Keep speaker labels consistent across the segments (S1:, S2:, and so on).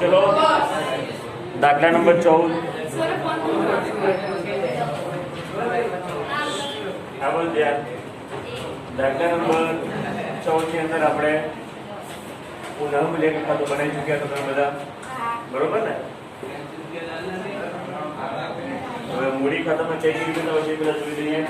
S1: चलो दाखला नंबर 14 बोल दिया। दाखला नंबर 14 ની અંદર આપણે પુનઃ મૂલ્ય ખાતું બનાવી ચૂક્યા તો તમે બધા બરોબર ને। હવે મૂડી ખાતામાં કઈ કઈ રીતે હોય છે પેલા જોઈ લઈએ।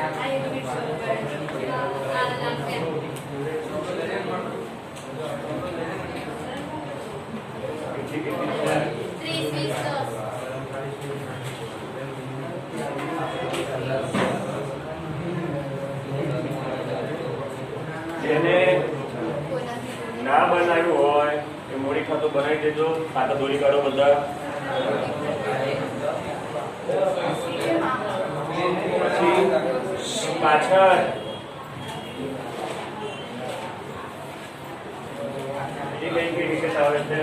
S1: જેને ના બનાવ્યું હોય એ મૂડી ખાતું બનાવી દેજો। ખાતા દોરી કાઢો બધા। પછી પાછળ એ કઈ કઈ વિકેટ આવે છે?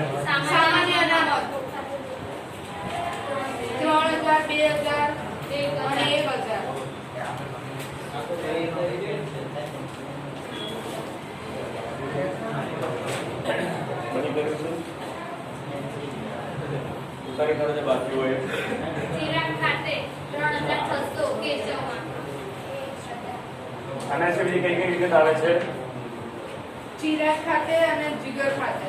S2: સામાન્ય અનામત 3000 2000 અને 1000।
S1: ઉતારી કાઢો જે બાકી હોય।
S2: ચિરાગ ખાતે 3600 કેશવમાં।
S1: આના સિવાય બીજી કઈ કઈ વિકેટ આવે છે?
S2: ચિરાગ ખાતે અને જીગર ખાતે।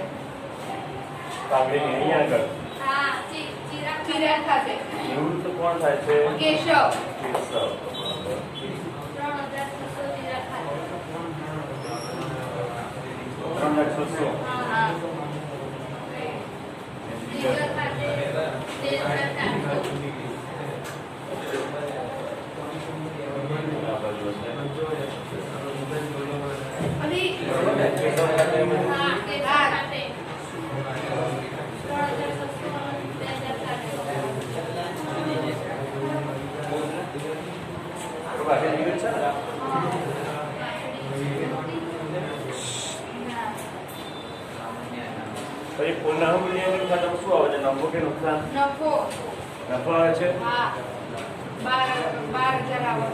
S1: કાગડી અહીં આગળ
S2: હા ચિરાગ ખાતે
S1: નિવૃત્ત કોણ થાય છે?
S2: કેશવ।
S1: 3600
S2: ચિરાગ ખાતે
S1: 3600
S2: હા જીગર ખાતે 13400। અલી હા કેશવ ખાતે 3600। પછી પુનઃ મૂલ્યાંકન ખાતામાં શું આવે છે? નફો કે નુકસાન? નફો
S1: નફો આવે છે।
S2: હા 12000 આવે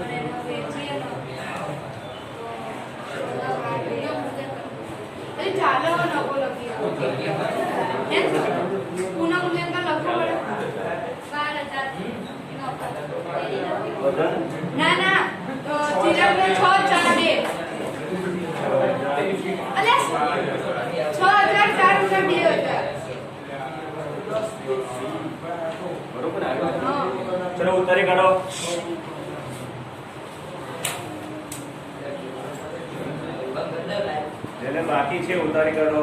S2: અને વેચીએ ને તો ચાલો નફો લખીએ પુનઃ મૂલ્યાંકન લખો પડે 12000 ના ના ચિરાગ ને 6 4 2 અલે 6000 4 2000
S1: બરોબર ને? ચલો ઉતારી કાઢો। જેને બાકી છે ઉતારી કાઢો।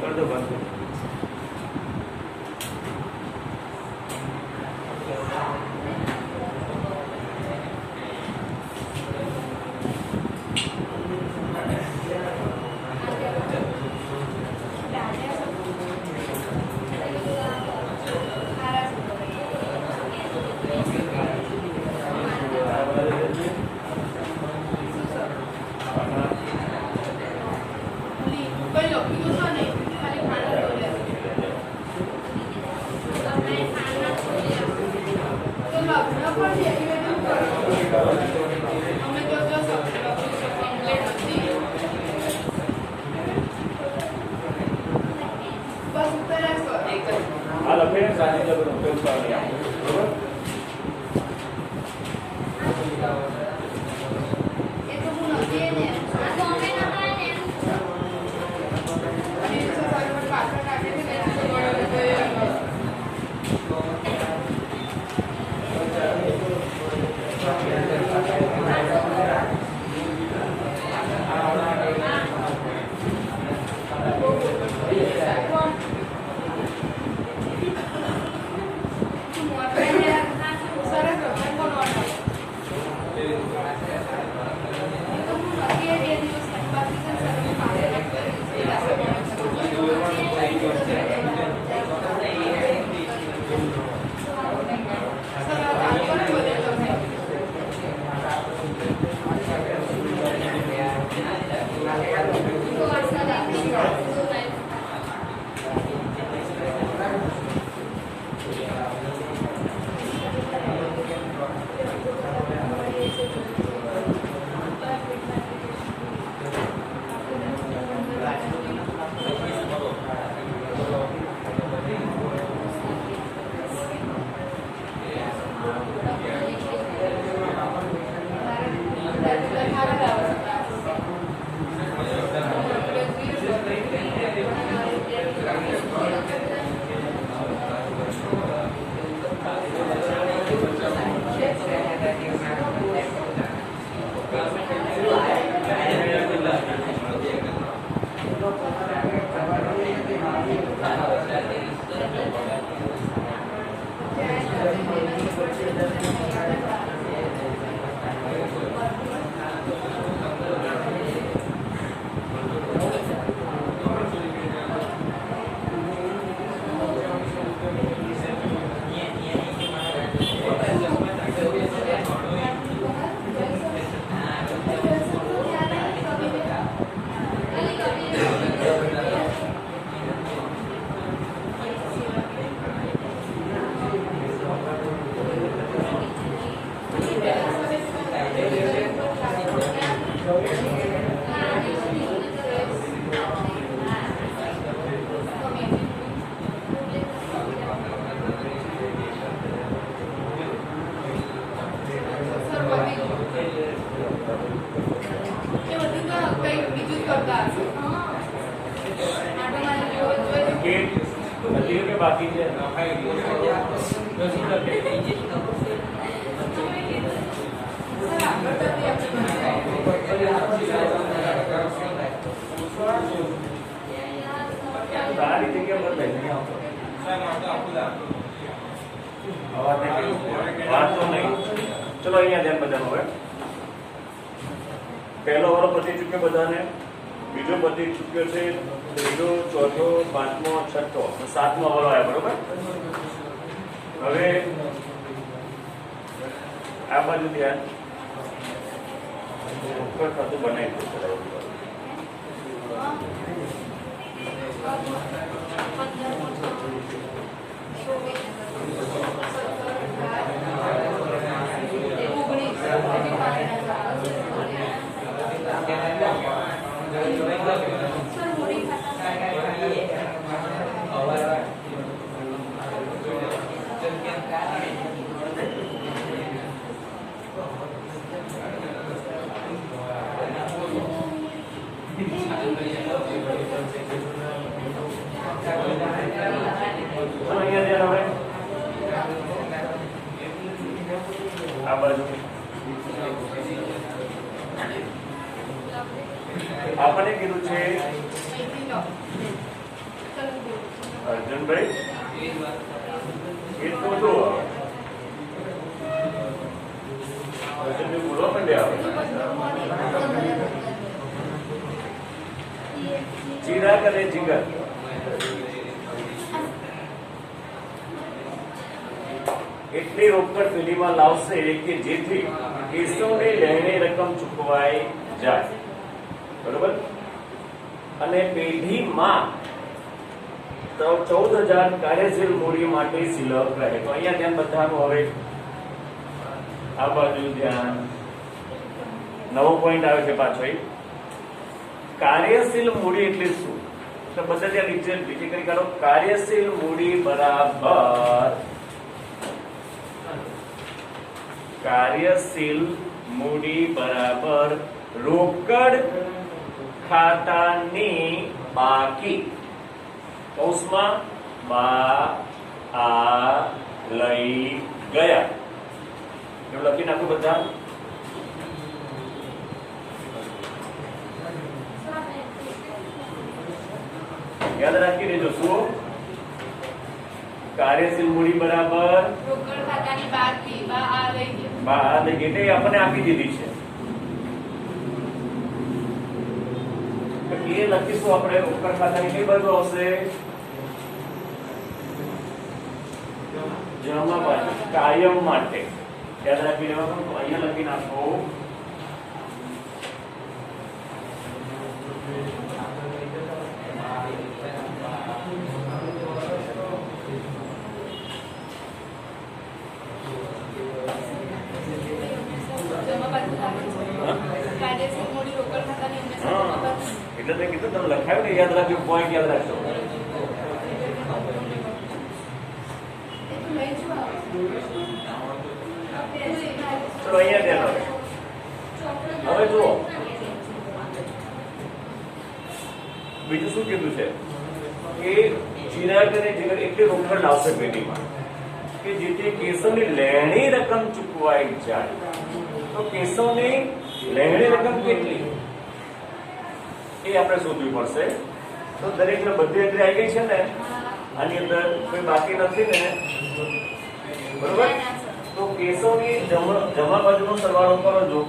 S1: કર દો બંધ।
S2: કોઈ લખ્યું તો નહીં ખાલી ખાના બાકી છે તારી જગ્યા બદલાઈ વાત તો નહીં. ચલો અહીંયા ધ્યાન બધાનું હવે પહેલો વાળો પતી ચૂક્યો બધાને, બીજો પતી ચૂક્યો છે, ત્રીજો, ચોથો, પાંચમો, છઠ્ઠો, સાતમો વાળો આવ્યો. બરોબર. હવે આ બાજુ ધ્યાન ઉપર ખાતું બનાવી દો. આ બાજુ આપણને કીધું છે અર્જુનભાઈ એ તો જો અર્જુનભાઈ બોલવા માંડ્યા ચિરાગ અને જીગર એટલી રોકડ પેઢીમાં લાવશે કે જેથી કેશવની લેણી રકમ ચૂકવાઈ જાય. બરોબર. અને પેઢીમાં 14,000 કાર્યશીલ મૂડી માટે સિલક રહે. તો અહીંયા ધ્યાન બધાનું હવે આ બાજુ ધ્યાન. નવો પોઈન્ટ આવે છે પાછો. કાર્યશીલ મૂડી એટલે શું? તો બધા ત્યાં નીચે કરી કાઢો. કાર્યશીલ મૂડી બરાબર કાર્યશીલ મૂડી બરાબર રોકડ ખાતાની બાકી કૌંસમાં આ લઈ ગયા. એવું લખી નાખો બધા. યાદ રાખી દેજો. શું? કાર્યશીલ મૂડી બરાબર
S3: રોકડ ખાતાની બાકી આ લઈ ગયા.
S2: એટલે આપણને આપી દીધી છે. એ લખીશું આપણે રોકડ ખાતાની કઈ બાજુ આવશે? જમા બાજુ કાયમ માટે. યાદ રાખી લેવાનું. અહીંયા લખી નાખો એટલે મેં કીધું તમે લખાયું ને યાદ રાખજો. પોઈન્ટ યાદ રાખજો. ચલો અહીંયા ધ્યાન. હવે જુઓ બીજું શું કીધું છે કે ચિરાગ અને જીગર એટલી રોકડ લાવશે પેઢીમાં કે જેથી કેશવની લેણી રકમ ચૂકવાઈ જાય. તો કેશવની લેણી રકમ કેટલી એ આપણે શોધવી પડશે. તો દરેક બધી એન્ટ્રી આવી ગઈ છે ને આની અંદર? કોઈ બાકી નથી ને? બરોબર. તો કેશવની જમા બાજુનો સરવાળો કરો. જો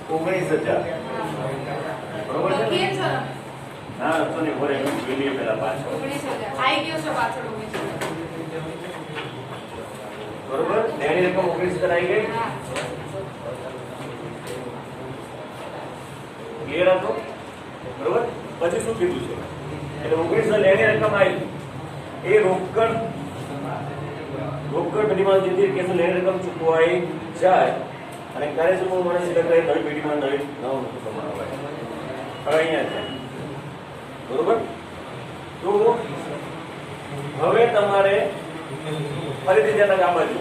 S2: 19,000 બરોબર છે. હા તો ને ભરે જોઈએ પેલા પાછળ
S3: 19,000 આવી ગયો છે પાછળ 19,000.
S2: બરોબર. લેણી રકમ 19,000 આવી ગઈ. ક્લિયર હતો? બરોબર. પછી શું કીધું છે? એટલે 19,000 લેણી રકમ આવી. એ રોકડ પેઢીમાં જેથી કે લેણી રકમ ચૂકવાઈ જાય અને કાર્યશીલ મૂડી સિલક રહે. નવી પેઢીમાં નવું પ્રમાણ આવે. હવે અહીંયા છે. બરોબર. તો હવે તમારે ફરીથી ધ્યાન આ બાજુ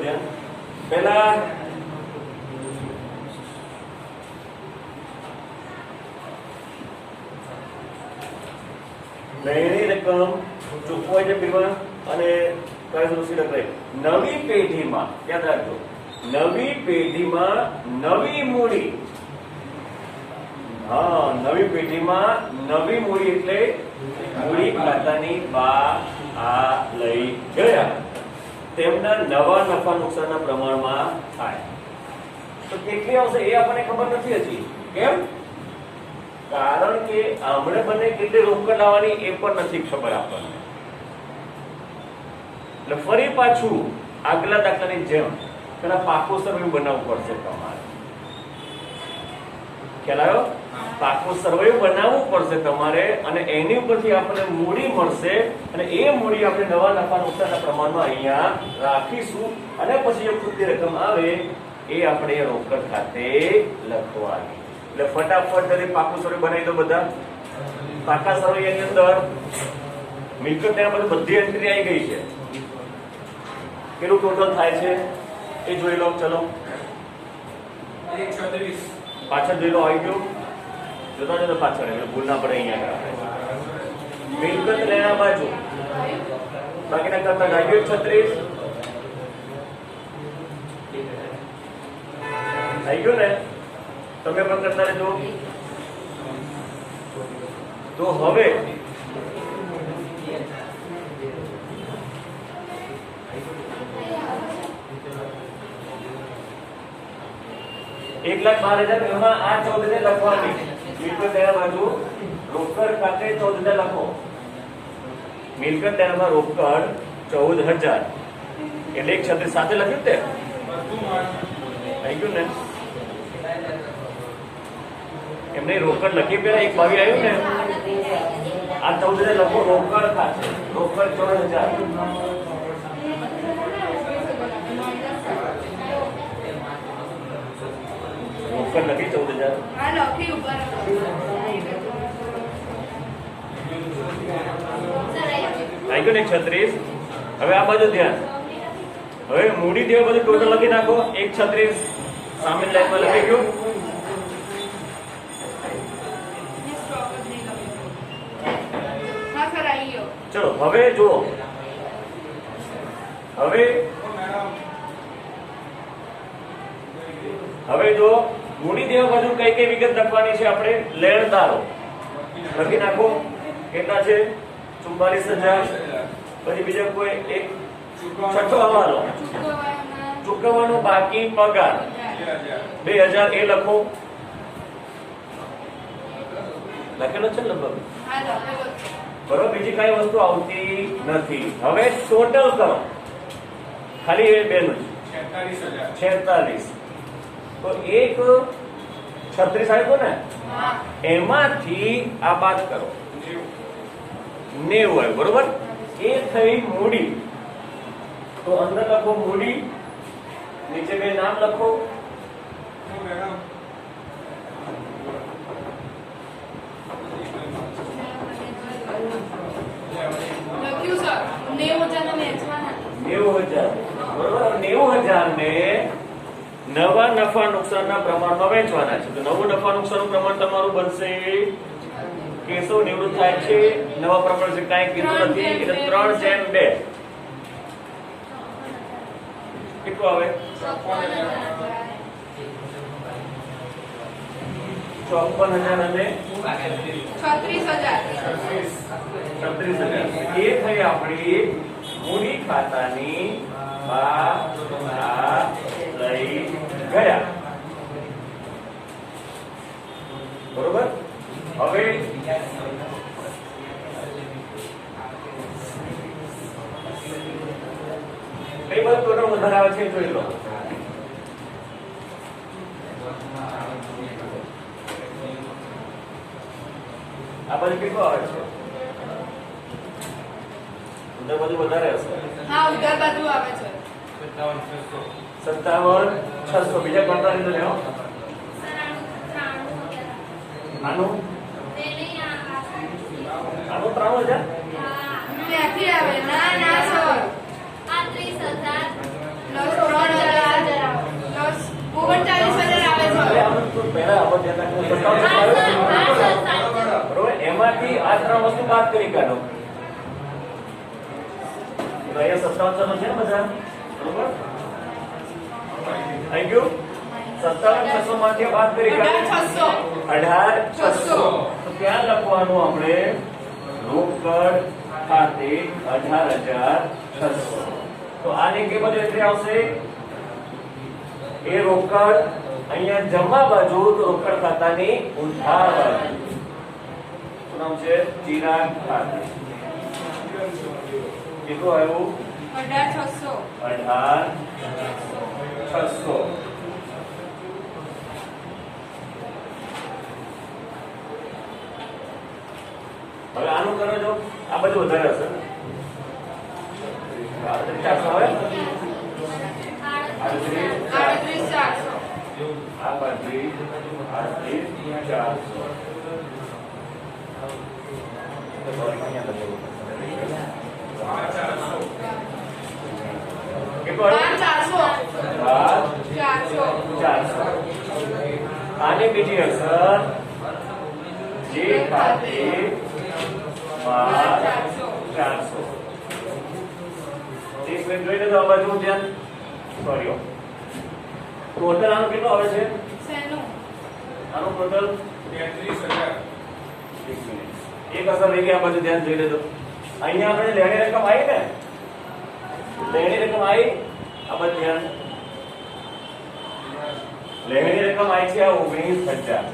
S2: ધ્યાન. પહેલા લેણી રકમ ચૂકવાય છે પીવા અને નવી પેઢીમાં યાદ રાખજો, નવી પેઢીમાં નવી મૂડી. હા, નવી પેઢીમાં નવી મૂડી એટલે મૂડી ખાતાની બા આ લઈ ગયા તેમના નવા નફા નુકસાનના પ્રમાણમાં થાય. તો કેટલી આવશે એ આપણને ખબર નથી હજી. કેમ? કારણ કે આમણે બંને કેટલી રોકડ લાવવાની એ પણ નથી ખબર આપણને. એટલે ફરી પાછું આગલા દાખલાની જેમ પેલા પાકો સર્વે બનાવવું પડશે તમારે. ખ્યાલ આવ્યો? પાકો સર્વે બનાવવું પડશે તમારે અને એની ઉપરથી આપણને મૂડી મળશે અને એ મૂડી આપણે નવા નફા નુકસાનના પ્રમાણમાં અહીંયા રાખીશું અને પછી જે ખૂટતી રકમ આવે એ આપણે રોકડ ખાતે લખવાની. એટલે ફટાફટ જલ્દી પાકો સર્વે બનાવી દો બધા. પાકા સર્વે ની અંદર મિલકત તેના બધી એન્ટ્રી આવી ગઈ છે. કેટલું ટોટલ થાય છે એ જોઈ લો. ચલો પાછળ જોઈ લો. આવી ગયું? જોતા જતો પાછળ એટલે ભૂલ ના પડે. અહીંયા મિલકત લેણા બાજુ બાકીના કરતા આવી ગયું 36 આવી ગયું ને? તમે પણ કરતા રહેજો. તો હવે ₹1,12,000 એમાં આ 14,000 લખવાની. મિલકત લેણા બાજુ રોકડ ખાતે 14,000 લખો. મિલકત લેણામાં રોકડ 14,000 એટલે 136 સાથે લખ્યું તે આવી ગયું ને? એમને રોકડ લખી પેલા 1,22 આવ્યું ને? આ 14,000 લખો રોકડ ખાતે. રોકડ 14,000 રોકડ લખી 14,000
S3: હા લખી ઉપર
S2: આવી ગયું ને 36. હવે આ બાજુ ધ્યાન. હવે મૂડી દેવા બધું ટોટલ લખી નાખો. 136 સામે લાઈનમાં લખી ગયું.
S3: હા સર આવી ગયો.
S2: ચલો હવે જુઓ. હવે જો મૂડી દેવા બાજુ કઈ કઈ વિગત લખવાની છે આપણે? લેણદારો લખી નાખો. કેટલા છે? 44,000. પછી બીજો કોઈ એક છઠ્ઠો હવાલો ચૂકવવાનો બાકી પગાર 2,000 એ લખો. લખેલો છે લગભગ
S3: હા લખેલો છે.
S2: બરોબર. બીજી કઈ વસ્તુ આવતી નથી. હવે ટોટલ કરો. ખાલી એ બેનું જ 46. તો એક 36 આવ્યો ને?
S3: હા
S2: એમાંથી આ બાદ કરો 90 આવ્યું. બરોબર. એ થઈ મૂડી. તો અંદર લખો મૂડી, નીચે બે નામ લખો.
S3: લખ્યું સર 90,000 ને વેચવાના.
S2: 90,000. બરોબર. 90,000 ને નવા નફા નુકસાનના પ્રમાણમાં વેચવાના છે. તો નવું નફા નુકસાનનું પ્રમાણ તમારું બનશે કેશવ નિવૃત્ત થાય છે. નવા પ્રમાણ છે કાંઈ કીધું નથી એટલે 3:2. કેટલું આવે? 54,000 અને
S3: 36,000.
S2: 36,000. એ થઈ આપણી મૂડી ખાતાની બહાર લઈ ગયા. બરોબર. હવે કઈ બાજુ ટોટલ વધારે આવે છે જોઈ લો. આ બાજુ કેટલું આવે છે? ઉધર બાજુ વધારે હશે.
S3: હા ઉધર બાજુ આવે છે
S2: 57,600. બીજા કોન્ટ્રા લીધો લેવો. આનું 53,000.
S3: ક્યાંથી આવે? ના ના સર
S4: 35,000
S3: 3,000 39,000 આવે
S2: અરે
S3: છે.
S2: આમ તો પહેલા આપણે ધ્યાન રાખવું. 57,000 બરોબર. એમાંથી આ ત્રણ વસ્તુ બાદ કરી કાઢો. તો અહીંયા 57,000 છે ને બધા, બરોબર? થઈ ગયું? 57,600 માંથી બાદ કરી કાઢો.
S3: 18,600.
S2: 18,600. તો ત્યાં લખવાનું આપણે રોકડ ખાતે 18,600. તો આની કે બધું એટલે આવશે એ રોકડ અહીંયા જમા બાજુ, તો રોકડ ખાતાની ઉધાર બાજુ. શું નામ છે? ચિરાગ ખાતે. કેટલું આવ્યું?
S3: 18,600.
S2: 18,600. હવે આનું કરો જો, આ બધું વધારે હશે. 400 આવે?
S3: 38,400.
S2: આ બાજુ 38,400. કેટલું આવ્યું?
S3: 400.
S2: 400. આની બીજી અસર જે ખાતે 400. એક મિનિટ જોઈ લેજો આ બાજુ ધ્યાન. સોરી, ટોટલ આનું કેટલું આવે છે?
S3: શેનું?
S2: આનું ટોટલ 33,000. એક મિનિટ, એક અસર રહી ગઈ. આ બાજુ ધ્યાન જોઈ લેજો. અહીંયા આપણે લેણી રકમ આવી ને, લેણી રકમ આવી. આ બાજુ ધ્યાન, લેણી રકમ આવી છે આ 19,000.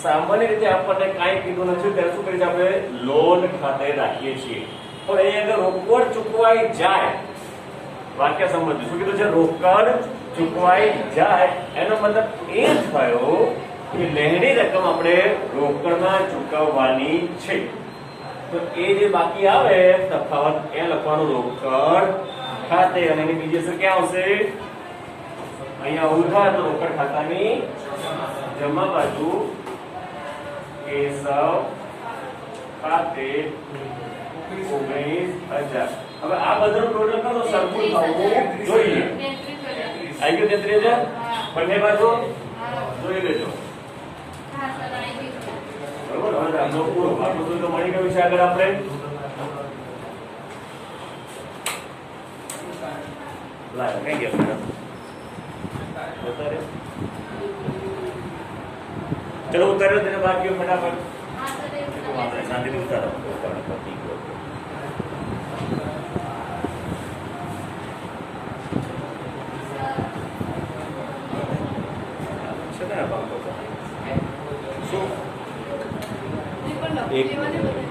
S2: સામાન્ય રીતે આપણને કાંઈ કીધું નથી ત્યારે શું કરીએ છીએ? આપણે લોન ખાતે રાખીએ છીએ. પણ અહીં અગર રોકડ ચૂકવાઈ જાય, વાક્ય સમજો. શું કીધું છે? રોકડ ચૂકવાઈ જાય એનો મતલબ એ થયો કે લેણી રકમ આપણે રોકડમાં ચૂકવવાની છે. તો એ જે બાકી આવે તફાવત એ લખવાનું રોકડ ખાતે. અને એની બીજી અસર ક્યાં આવશે? અહીંયા ઉધાર, તો રોકડ ખાતાની જમા બાજુ કેશવ ખાતે 19,000. હવે આ બધાનું ટોટલ કરો, સરખું થવું જોઈએ.
S3: 33,000.
S2: આવી ગયું 33,000? બંને બાજુ જોઈ લેજો.
S3: હા સર, આવી ગયું.
S2: બરોબર. હવે આનો પૂરો આટલું તો મળી ગયું છે. આગળ આપણે લાવ કઈ ગયા મેડમ? ઉતારે. ચલો ઉતાર્યો તેને બાકી ફટાફટ.
S3: હા સર, એ
S2: આપણે શાંતિથી ઉતારો. છે ને આ બાબતો. શું
S3: એ પણ લખી
S2: એક
S3: લેવા દે બધા.